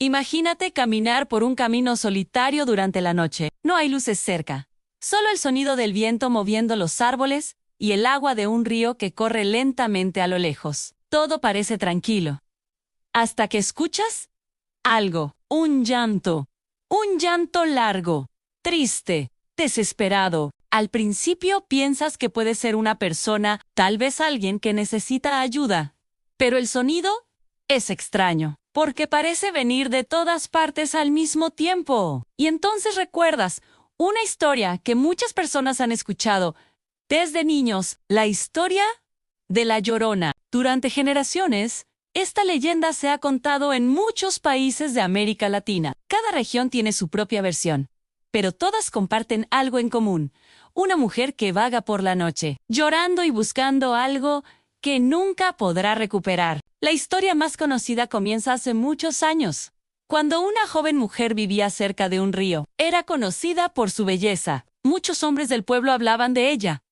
Imagínate caminar por un camino solitario durante la noche. No hay luces cerca. Solo el sonido del viento moviendo los árboles y el agua de un río que corre lentamente a lo lejos. Todo parece tranquilo. Hasta que escuchas algo, un llanto largo, triste, desesperado. Al principio piensas que puede ser una persona, tal vez alguien que necesita ayuda. Pero el sonido es extraño, porque parece venir de todas partes al mismo tiempo. Y entonces recuerdas una historia que muchas personas han escuchado desde niños, la historia de La Llorona. Durante generaciones, esta leyenda se ha contado en muchos países de América Latina. Cada región tiene su propia versión, pero todas comparten algo en común. Una mujer que vaga por la noche, llorando y buscando algo que nunca podrá recuperar. La historia más conocida comienza hace muchos años, cuando una joven mujer vivía cerca de un río. Era conocida por su belleza. Muchos hombres del pueblo hablaban de ella.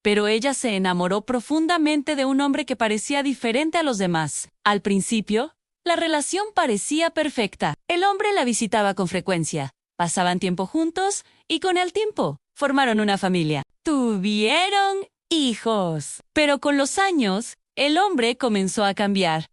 Pero ella se enamoró profundamente de un hombre que parecía diferente a los demás. Al principio, la relación parecía perfecta. El hombre la visitaba con frecuencia. Pasaban tiempo juntos y con el tiempo formaron una familia. Tuvieron hijos. Pero con los años, el hombre comenzó a cambiar.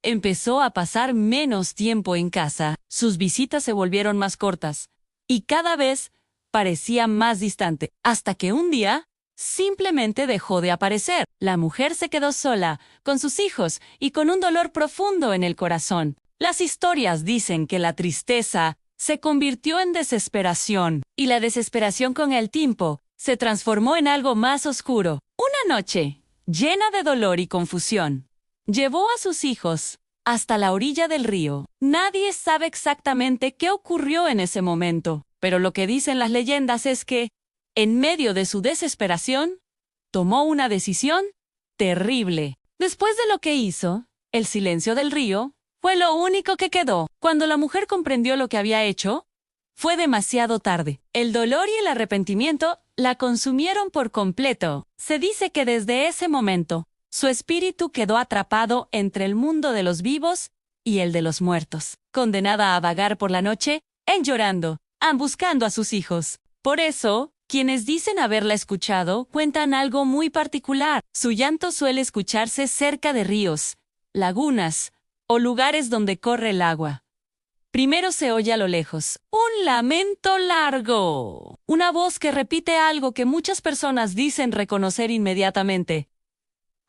Empezó a pasar menos tiempo en casa. Sus visitas se volvieron más cortas y cada vez parecía más distante. Hasta que un día simplemente dejó de aparecer. La mujer se quedó sola, con sus hijos y con un dolor profundo en el corazón. Las historias dicen que la tristeza se convirtió en desesperación, y la desesperación con el tiempo se transformó en algo más oscuro. Una noche, llena de dolor y confusión, llevó a sus hijos hasta la orilla del río. Nadie sabe exactamente qué ocurrió en ese momento, pero lo que dicen las leyendas es que, en medio de su desesperación, tomó una decisión terrible. Después de lo que hizo, el silencio del río fue lo único que quedó. Cuando la mujer comprendió lo que había hecho, fue demasiado tarde. El dolor y el arrepentimiento la consumieron por completo. Se dice que desde ese momento, su espíritu quedó atrapado entre el mundo de los vivos y el de los muertos, condenada a vagar por la noche, llorando, buscando a sus hijos. Por eso, quienes dicen haberla escuchado cuentan algo muy particular. Su llanto suele escucharse cerca de ríos, lagunas o lugares donde corre el agua. Primero se oye a lo lejos un lamento largo, una voz que repite algo que muchas personas dicen reconocer inmediatamente.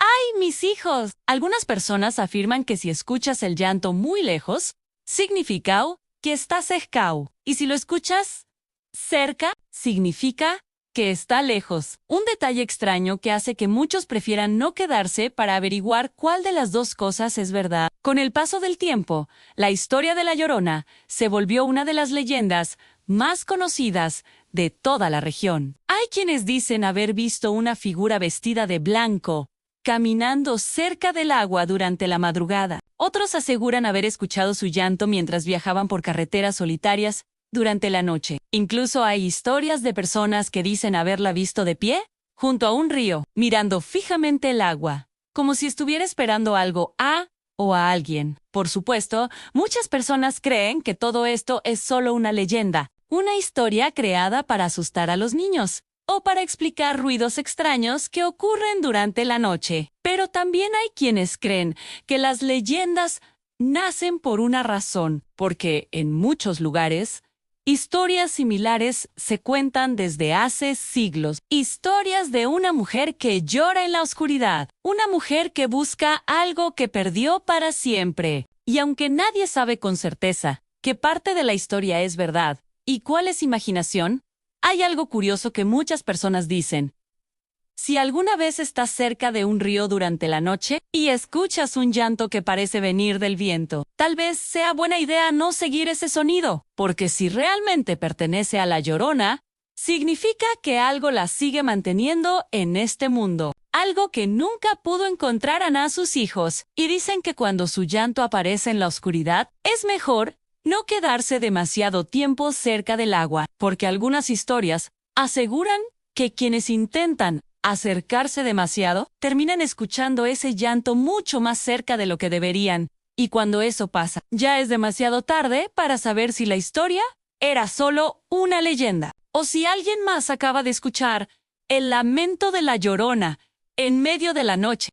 ¡Ay, mis hijos! Algunas personas afirman que si escuchas el llanto muy lejos, significa que está cerca, y si lo escuchas cerca, significa que está lejos. Un detalle extraño que hace que muchos prefieran no quedarse para averiguar cuál de las dos cosas es verdad. Con el paso del tiempo, la historia de La Llorona se volvió una de las leyendas más conocidas de toda la región. Hay quienes dicen haber visto una figura vestida de blanco caminando cerca del agua durante la madrugada. Otros aseguran haber escuchado su llanto mientras viajaban por carreteras solitarias durante la noche. Incluso hay historias de personas que dicen haberla visto de pie, junto a un río, mirando fijamente el agua, como si estuviera esperando algo o a alguien. Por supuesto, muchas personas creen que todo esto es solo una leyenda, una historia creada para asustar a los niños, o para explicar ruidos extraños que ocurren durante la noche. Pero también hay quienes creen que las leyendas nacen por una razón, porque en muchos lugares, historias similares se cuentan desde hace siglos. Historias de una mujer que llora en la oscuridad. Una mujer que busca algo que perdió para siempre. Y aunque nadie sabe con certeza qué parte de la historia es verdad y cuál es imaginación, hay algo curioso que muchas personas dicen. Si alguna vez estás cerca de un río durante la noche y escuchas un llanto que parece venir del viento, tal vez sea buena idea no seguir ese sonido, porque si realmente pertenece a La Llorona, significa que algo la sigue manteniendo en este mundo, algo que nunca pudo encontrar a sus hijos, y dicen que cuando su llanto aparece en la oscuridad, es mejor no quedarse demasiado tiempo cerca del agua, porque algunas historias aseguran que quienes intentan acercarse demasiado terminan escuchando ese llanto mucho más cerca de lo que deberían, Y cuando eso pasa, ya es demasiado tarde para saber si la historia era solo una leyenda o si alguien más acaba de escuchar el lamento de la Llorona en medio de la noche.